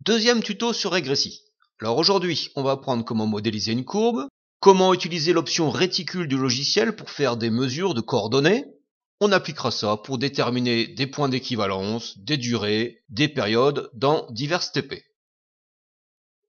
Deuxième tuto sur Régressi. Alors aujourd'hui, on va apprendre comment modéliser une courbe, comment utiliser l'option réticule du logiciel pour faire des mesures de coordonnées. On appliquera ça pour déterminer des points d'équivalence, des durées, des périodes dans divers TP.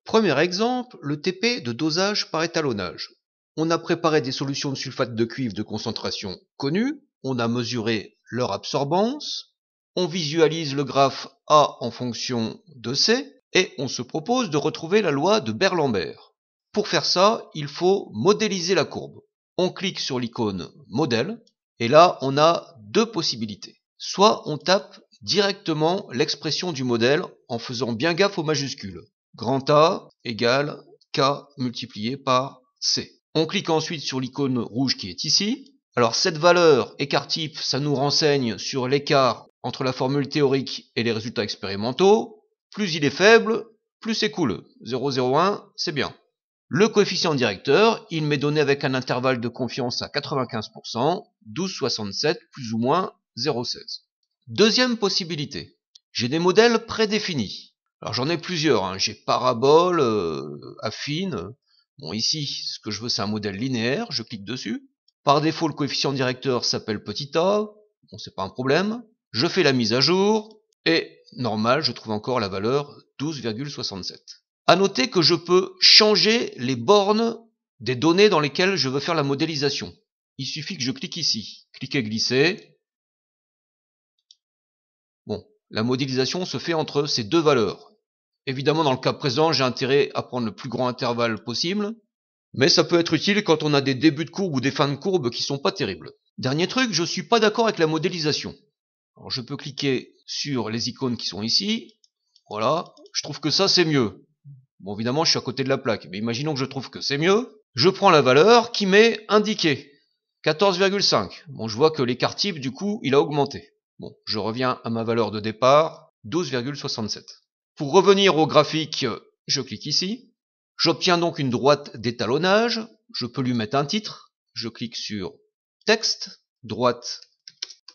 Premier exemple, le TP de dosage par étalonnage. On a préparé des solutions de sulfate de cuivre de concentration connues, on a mesuré leur absorbance, on visualise le graphe A en fonction de C, et on se propose de retrouver la loi de Beer-Lambert. Pour faire ça, il faut modéliser la courbe. On clique sur l'icône modèle, et là on a deux possibilités. Soit on tape directement l'expression du modèle en faisant bien gaffe aux majuscules. Grand A égale K multiplié par C. On clique ensuite sur l'icône rouge qui est ici. Alors cette valeur écart-type, ça nous renseigne sur l'écart entre la formule théorique et les résultats expérimentaux. Plus il est faible, plus c'est cool. 0,01, c'est bien. Le coefficient directeur, il m'est donné avec un intervalle de confiance à 95%, 12,67 plus ou moins 0,16. Deuxième possibilité, j'ai des modèles prédéfinis. Alors j'en ai plusieurs, j'ai parabole, affine. Bon ici, ce que je veux c'est un modèle linéaire, je clique dessus. Par défaut, le coefficient directeur s'appelle petit a, bon c'est pas un problème. Je fais la mise à jour, et normal, je trouve encore la valeur 12,67. À noter que je peux changer les bornes des données dans lesquelles je veux faire la modélisation. Il suffit que je clique ici, cliquez glisser. Bon, la modélisation se fait entre ces deux valeurs. Évidemment, dans le cas présent, j'ai intérêt à prendre le plus grand intervalle possible, mais ça peut être utile quand on a des débuts de courbe ou des fins de courbe qui sont pas terribles. Dernier truc, je suis pas d'accord avec la modélisation. Alors je peux cliquer sur les icônes qui sont ici. Voilà, je trouve que ça c'est mieux. Bon évidemment je suis à côté de la plaque, mais imaginons que je trouve que c'est mieux. Je prends la valeur qui m'est indiquée. 14,5. Bon je vois que l'écart type du coup il a augmenté. Bon, je reviens à ma valeur de départ, 12,67. Pour revenir au graphique, je clique ici. J'obtiens donc une droite d'étalonnage. Je peux lui mettre un titre. Je clique sur texte, droite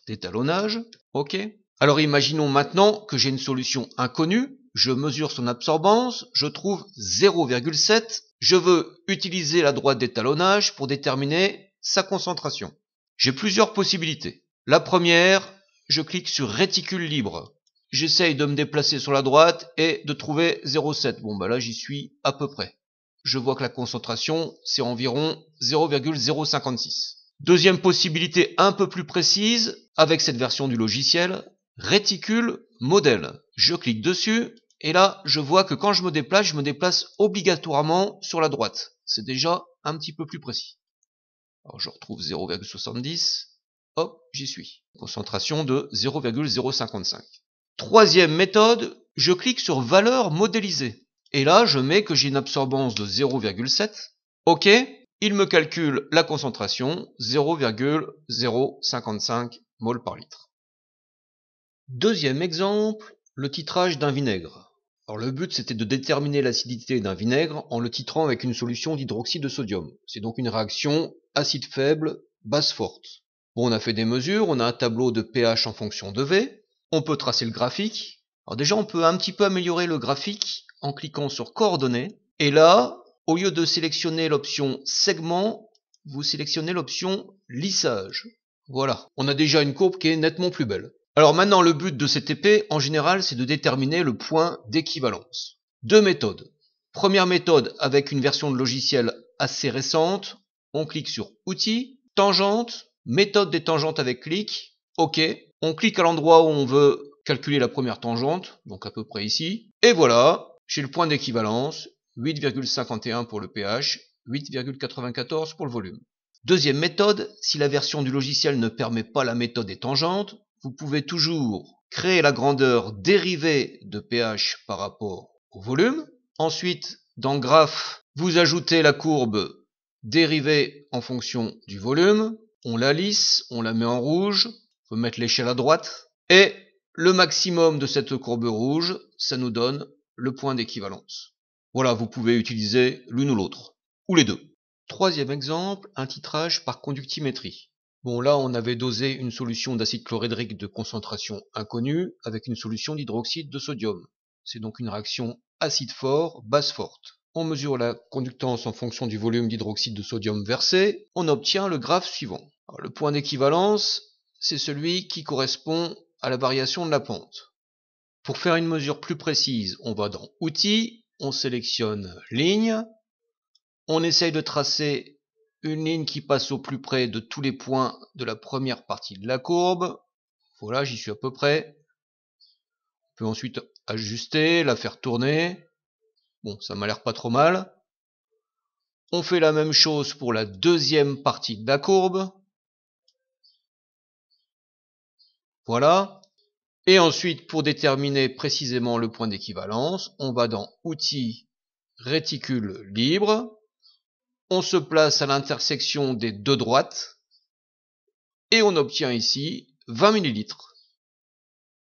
d'étalonnage. OK. Alors imaginons maintenant que j'ai une solution inconnue. Je mesure son absorbance. Je trouve 0,7. Je veux utiliser la droite d'étalonnage pour déterminer sa concentration. J'ai plusieurs possibilités. La première, je clique sur réticule libre. J'essaye de me déplacer sur la droite et de trouver 0,7. Bon bah là j'y suis à peu près. Je vois que la concentration c'est environ 0,056. Deuxième possibilité un peu plus précise, avec cette version du logiciel, réticule modèle. Je clique dessus et là je vois que quand je me déplace obligatoirement sur la droite. C'est déjà un petit peu plus précis. Alors je retrouve 0,70. Hop, j'y suis. Concentration de 0,055. Troisième méthode, je clique sur valeur modélisée. Et là, je mets que j'ai une absorbance de 0,7. OK, il me calcule la concentration, 0,055 mol par litre. Deuxième exemple, le titrage d'un vinaigre. Alors le but c'était de déterminer l'acidité d'un vinaigre en le titrant avec une solution d'hydroxyde de sodium. C'est donc une réaction acide faible, base forte. Bon, on a fait des mesures, on a un tableau de pH en fonction de V. On peut tracer le graphique. Alors déjà, on peut un petit peu améliorer le graphique en cliquant sur coordonnées. Et là, au lieu de sélectionner l'option segment, vous sélectionnez l'option lissage. Voilà, on a déjà une courbe qui est nettement plus belle. Alors maintenant, le but de ces TP, en général, c'est de déterminer le point d'équivalence. Deux méthodes. Première méthode, avec une version de logiciel assez récente, on clique sur Outils, Tangente, méthode des tangentes avec clic, OK. On clique à l'endroit où on veut calculer la première tangente, donc à peu près ici. Et voilà, j'ai le point d'équivalence, 8,51 pour le pH, 8,94 pour le volume. Deuxième méthode, si la version du logiciel ne permet pas la méthode des tangentes, vous pouvez toujours créer la grandeur dérivée de pH par rapport au volume. Ensuite, dans graphe, vous ajoutez la courbe dérivée en fonction du volume. On la lisse, on la met en rouge. On peut mettre l'échelle à droite. Et le maximum de cette courbe rouge, ça nous donne le point d'équivalence. Voilà, vous pouvez utiliser l'une ou l'autre, ou les deux. Troisième exemple, un titrage par conductimétrie. Bon, là, on avait dosé une solution d'acide chlorhydrique de concentration inconnue avec une solution d'hydroxyde de sodium. C'est donc une réaction acide fort, base forte. On mesure la conductance en fonction du volume d'hydroxyde de sodium versé. On obtient le graphe suivant. Alors, le point d'équivalence, c'est celui qui correspond à la variation de la pente. Pour faire une mesure plus précise, on va dans Outils, on sélectionne Ligne, on essaye de tracer une ligne qui passe au plus près de tous les points de la première partie de la courbe. Voilà, j'y suis à peu près. On peut ensuite ajuster, la faire tourner. Bon, ça m'a l'air pas trop mal. On fait la même chose pour la deuxième partie de la courbe. Voilà. Et ensuite, pour déterminer précisément le point d'équivalence, on va dans Outils, Réticule libre. On se place à l'intersection des deux droites. Et on obtient ici 20 ml.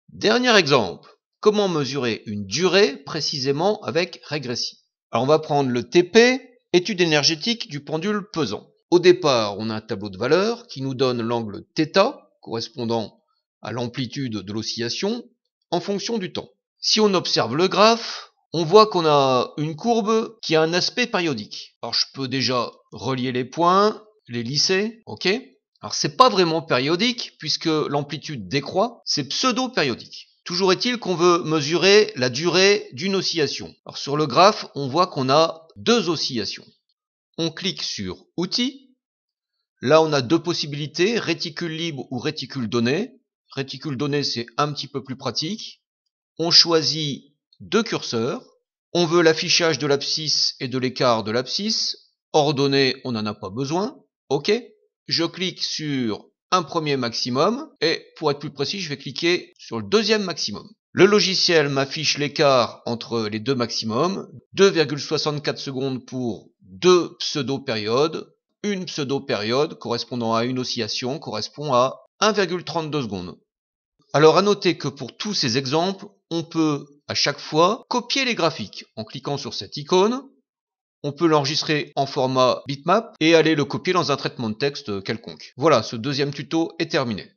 Dernier exemple. Comment mesurer une durée précisément avec régressie? Alors on va prendre le TP, étude énergétique du pendule pesant. Au départ, on a un tableau de valeurs qui nous donne l'angle θ, correspondant à l'amplitude de l'oscillation, en fonction du temps. Si on observe le graphe, on voit qu'on a une courbe qui a un aspect périodique. Alors je peux déjà relier les points, les lisser, ok? Alors c'est pas vraiment périodique, puisque l'amplitude décroît, c'est pseudo-périodique. Toujours est-il qu'on veut mesurer la durée d'une oscillation. Alors sur le graphe, on voit qu'on a deux oscillations. On clique sur Outils. Là, on a deux possibilités, réticule libre ou réticule donné. Réticule donné, c'est un petit peu plus pratique. On choisit deux curseurs. On veut l'affichage de l'abscisse et de l'écart de l'abscisse. Ordonné, on n'en a pas besoin. OK. Je clique sur un premier maximum et pour être plus précis, je vais cliquer sur le deuxième maximum. Le logiciel m'affiche l'écart entre les deux maximums, 2,64 secondes pour deux pseudo-périodes. Une pseudo-période correspondant à une oscillation correspond à 1,32 secondes. Alors à noter que pour tous ces exemples, on peut à chaque fois copier les graphiques en cliquant sur cette icône. On peut l'enregistrer en format bitmap et aller le copier dans un traitement de texte quelconque. Voilà, ce deuxième tuto est terminé.